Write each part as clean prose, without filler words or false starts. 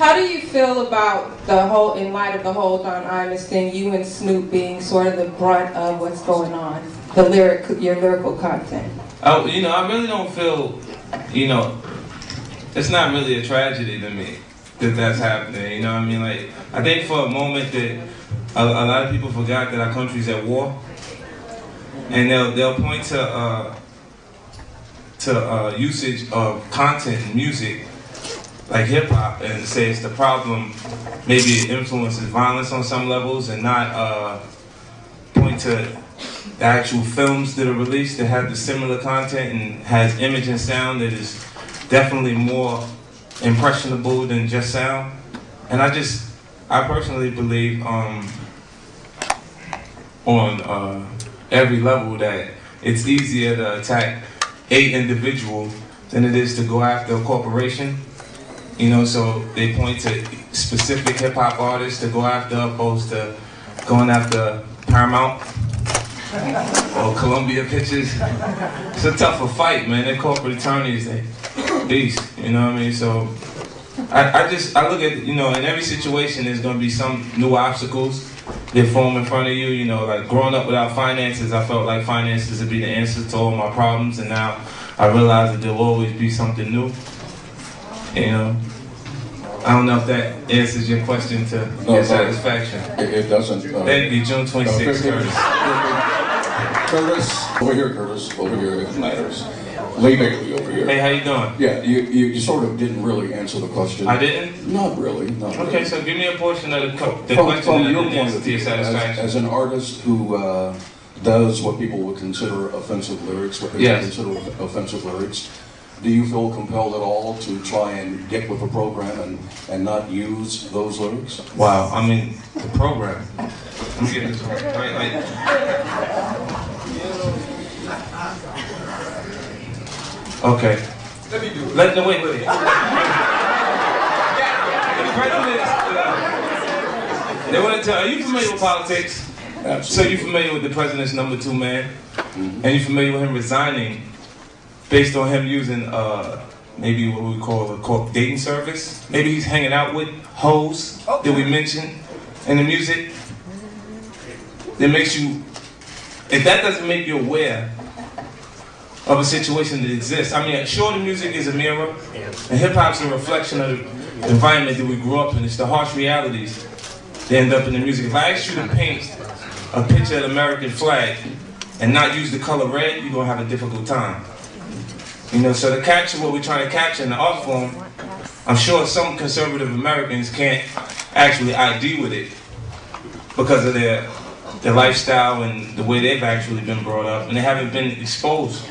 How do you feel about the whole, in light of the whole Don Imus thing, you and Snoop being sort of the brunt of what's going on, your lyrical content? Oh, you know, I really don't feel, you know, it's not really a tragedy to me that that's happening. You know what I mean? Like, I think for a moment that a lot of people forgot that our country's at war, and they'll point to usage of content and music like hip hop and say it's the problem. Maybe it influences violence on some levels, and not point to the actual films that are released that have the similar content and has image and sound that is definitely more impressionable than just sound. And I personally believe on every level that it's easier to attack a individual than it is to go after a corporation. You know, so they point to specific hip hop artists to go after opposed to going after Paramount or Columbia Pictures. It's a tougher fight, man. They're corporate attorneys, they beast, you know what I mean? So I look at, you know, in every situation there's gonna be some new obstacles that form in front of you. You know, like growing up without finances, I felt like finances would be the answer to all my problems, and now I realize that there'll always be something new. You know, I don't know if that answers your question to your satisfaction. It doesn't. Thank you, June 26th, Curtis. Curtis, over here, Curtis. Over here, it matters. Lee Bailey over here. Hey, how you doing? Yeah, you sort of didn't really answer the question. I didn't? Not really. Not really. Okay, so give me a portion of the question from that I your didn't point answer of to your view, satisfaction. as an artist who does what people would consider offensive lyrics, what they would consider offensive lyrics, do you feel compelled at all to try and get with the program and not use those lyrics? Wow, I mean, the program. Let me get this right. Like, okay. Let me do it. Wait. The president, they want to tell, are you familiar with politics? Absolutely. So you're familiar with the president's #2 man? Mm-hmm. And you're familiar with him resigning based on him using maybe what we call a dating service? Maybe he's hanging out with hoes that we mentioned in the music. That makes you, if that doesn't make you aware of a situation that exists. I mean, sure, the music is a mirror, and hip-hop's a reflection of the environment that we grew up in. It's the harsh realities that end up in the music. If I ask you to paint a picture of the American flag and not use the color red, you're going to have a difficult time. You know, so to capture what we're trying to capture in the art form, I'm sure some conservative Americans can't actually ID with it because of their lifestyle and the way they've actually been brought up, and they haven't been exposed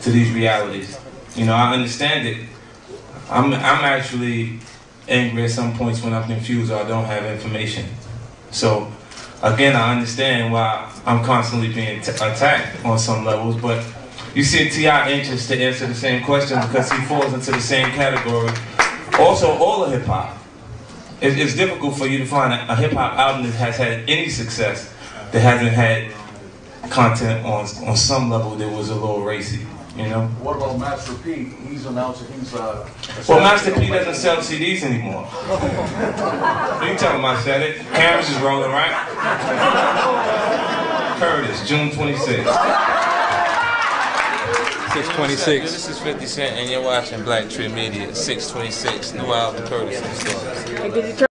to these realities. You know, I understand it. I'm actually angry at some points when I'm confused or I don't have information. So, again, I understand why I'm constantly being attacked on some levels, but you see T.I. anxious to answer the same question because he falls into the same category. Also, all of hip-hop. It's difficult for you to find a hip-hop album that has had any success that hasn't had content on some level that was a little racy, you know? What about Master P? He's announcing he's well, Master P doesn't sell CDs anymore. You tell him I said it. Cameras is rolling, right? Curtis, June 26th. 626. This is 50 Cent, and you're watching Black Tree Media. 626, new album, Curtis and Stars.